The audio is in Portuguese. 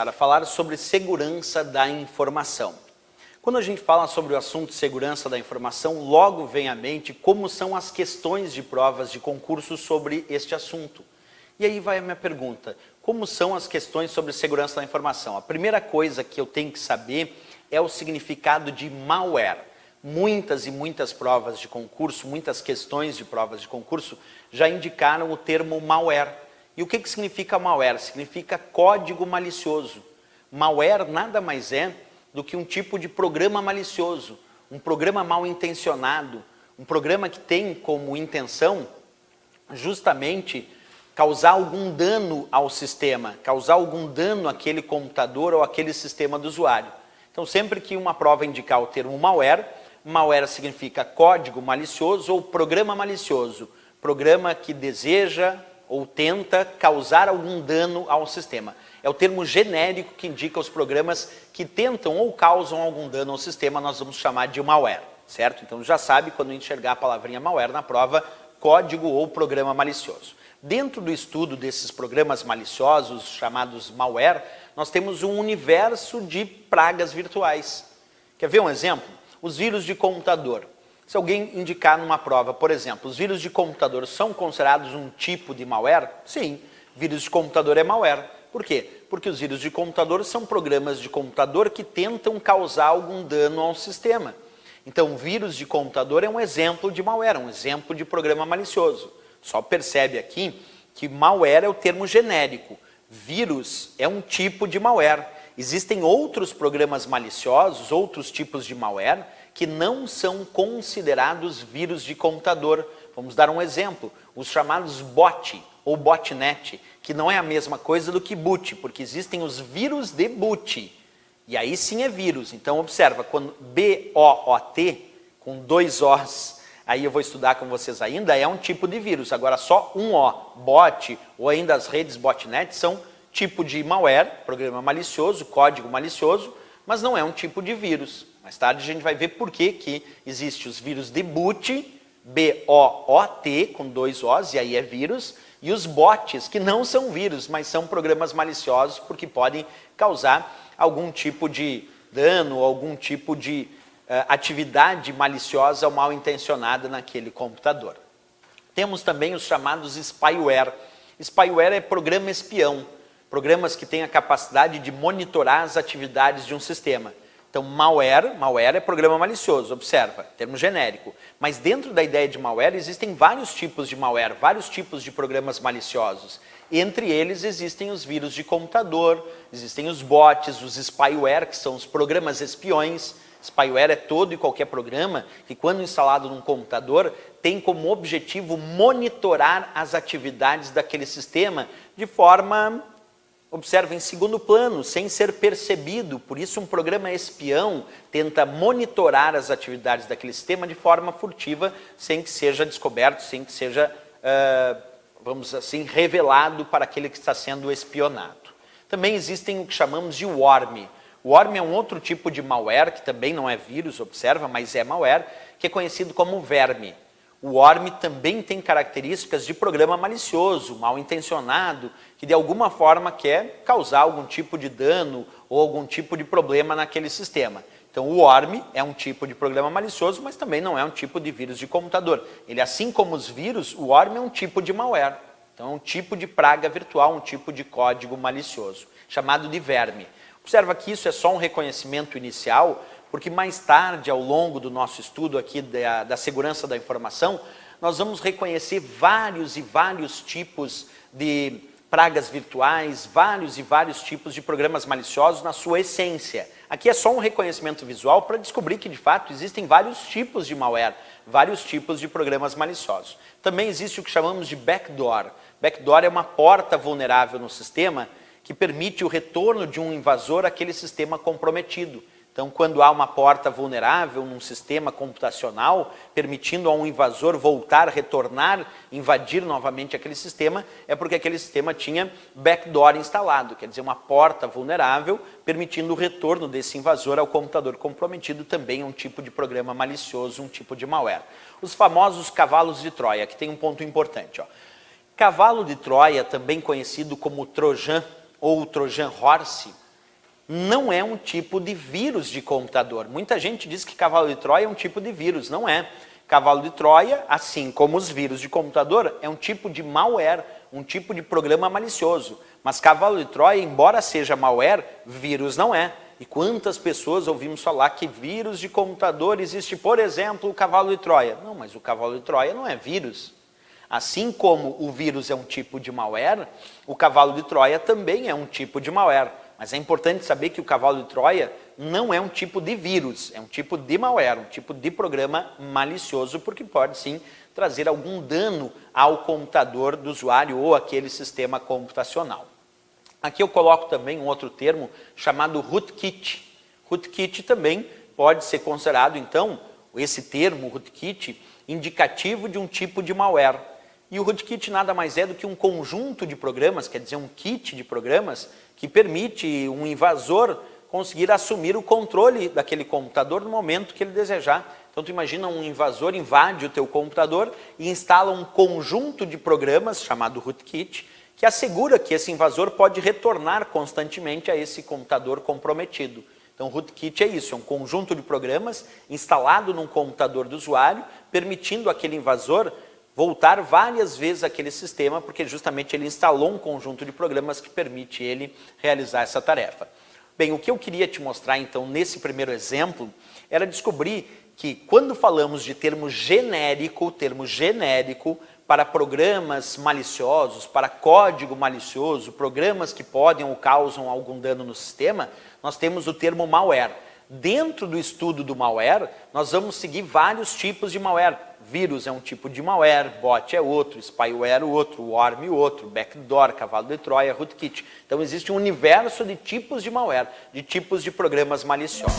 começar a falar sobre segurança da informação. Quando a gente fala sobre o assunto segurança da informação, logo vem à mente como são as questões de provas de concurso sobre este assunto. E aí vai a minha pergunta, como são as questões sobre segurança da informação? A primeira coisa que eu tenho que saber é o significado de malware. Muitas e muitas provas de concurso, muitas questões de provas de concurso já indicaram o termo malware. E o que significa malware? Significa código malicioso. Malware nada mais é do que um tipo de programa malicioso, um programa mal intencionado, um programa que tem como intenção justamente causar algum dano ao sistema, causar algum dano àquele computador ou àquele sistema do usuário. Então sempre que uma prova indicar o termo malware, malware significa código malicioso ou programa malicioso, programa que deseja ou tenta causar algum dano ao sistema. É o termo genérico que indica os programas que tentam ou causam algum dano ao sistema, nós vamos chamar de malware, certo? Então já sabe, quando enxergar a palavrinha malware na prova, código ou programa malicioso. Dentro do estudo desses programas maliciosos, chamados malware, nós temos um universo de pragas virtuais. Quer ver um exemplo? Os vírus de computador. Se alguém indicar numa prova, por exemplo, os vírus de computador são considerados um tipo de malware? Sim, vírus de computador é malware. Por quê? Porque os vírus de computador são programas de computador que tentam causar algum dano ao sistema. Então, vírus de computador é um exemplo de malware, um exemplo de programa malicioso. Só percebe aqui que malware é o termo genérico. Vírus é um tipo de malware. Existem outros programas maliciosos, outros tipos de malware, que não são considerados vírus de computador. Vamos dar um exemplo, os chamados bot ou botnet, que não é a mesma coisa do que boot, porque existem os vírus de boot, e aí sim é vírus. Então observa, quando B-O-O-T, com 2 Os, aí eu vou estudar com vocês ainda, é um tipo de vírus, agora só um O, bot, ou ainda as redes botnet, são tipo de malware, programa malicioso, código malicioso, mas não é um tipo de vírus. Mais tarde a gente vai ver por que existe os vírus de boot, B-O-O-T, com 2 Os, e aí é vírus, e os bots, que não são vírus, mas são programas maliciosos, porque podem causar algum tipo de dano, algum tipo de atividade maliciosa ou mal intencionada naquele computador. Temos também os chamados spyware. Spyware é programa espião, programas que têm a capacidade de monitorar as atividades de um sistema. Então, malware é programa malicioso, observa, termo genérico. Mas dentro da ideia de malware existem vários tipos de malware, vários tipos de programas maliciosos. Entre eles existem os vírus de computador, existem os bots, os spyware, que são os programas espiões. Spyware é todo e qualquer programa que, quando instalado num computador, tem como objetivo monitorar as atividades daquele sistema de forma, observa, em segundo plano, sem ser percebido. Por isso um programa espião tenta monitorar as atividades daquele sistema de forma furtiva, sem que seja descoberto, sem que seja, vamos assim, revelado para aquele que está sendo espionado. Também existem o que chamamos de worm. Worm é um outro tipo de malware, que também não é vírus, observa, mas é malware, que é conhecido como verme. O worm também tem características de programa malicioso, mal intencionado, que de alguma forma quer causar algum tipo de dano ou algum tipo de problema naquele sistema. Então o worm é um tipo de programa malicioso, mas também não é um tipo de vírus de computador. Ele, assim como os vírus, o worm é um tipo de malware. Então é um tipo de praga virtual, um tipo de código malicioso, chamado de verme. Observa que isso é só um reconhecimento inicial, porque mais tarde, ao longo do nosso estudo aqui da segurança da informação, nós vamos reconhecer vários e vários tipos de pragas virtuais, vários e vários tipos de programas maliciosos na sua essência. Aqui é só um reconhecimento visual para descobrir que, de fato, existem vários tipos de malware, vários tipos de programas maliciosos. Também existe o que chamamos de backdoor. Backdoor é uma porta vulnerável no sistema que permite o retorno de um invasor àquele sistema comprometido. Então, quando há uma porta vulnerável num sistema computacional, permitindo a um invasor voltar, retornar, invadir novamente aquele sistema, é porque aquele sistema tinha backdoor instalado, quer dizer, uma porta vulnerável, permitindo o retorno desse invasor ao computador comprometido, também um tipo de programa malicioso, um tipo de malware. Os famosos cavalos de Troia, que tem um ponto importante. Cavalo de Troia, também conhecido como Trojan ou Trojan Horse, não é um tipo de vírus de computador. Muita gente diz que cavalo de Troia é um tipo de vírus, não é. Cavalo de Troia, assim como os vírus de computador, é um tipo de malware, um tipo de programa malicioso. Mas cavalo de Troia, embora seja malware, vírus não é. E quantas pessoas ouvimos falar que vírus de computador existe, por exemplo, o cavalo de Troia. Não, mas o cavalo de Troia não é vírus. Assim como o vírus é um tipo de malware, o cavalo de Troia também é um tipo de malware. Mas é importante saber que o cavalo de Troia não é um tipo de vírus, é um tipo de malware, um tipo de programa malicioso, porque pode sim trazer algum dano ao computador do usuário ou aquele sistema computacional. Aqui eu coloco também um outro termo chamado rootkit. Rootkit também pode ser considerado, então, esse termo rootkit, indicativo de um tipo de malware. E o rootkit nada mais é do que um conjunto de programas, quer dizer, um kit de programas, que permite um invasor conseguir assumir o controle daquele computador no momento que ele desejar. Então, tu imagina um invasor invade o teu computador e instala um conjunto de programas, chamado rootkit, que assegura que esse invasor pode retornar constantemente a esse computador comprometido. Então, o rootkit é isso, é um conjunto de programas instalado num computador do usuário, permitindo aquele invasor voltar várias vezes àquele sistema, porque justamente ele instalou um conjunto de programas que permite ele realizar essa tarefa. Bem, o que eu queria te mostrar então nesse primeiro exemplo era descobrir que quando falamos de termo genérico para programas maliciosos, para código malicioso, programas que podem ou causam algum dano no sistema, nós temos o termo malware. Dentro do estudo do malware, nós vamos seguir vários tipos de malware. Vírus é um tipo de malware, bot é outro, spyware outro, worm outro, backdoor, cavalo de Troia, rootkit. Então existe um universo de tipos de malware, de tipos de programas maliciosos.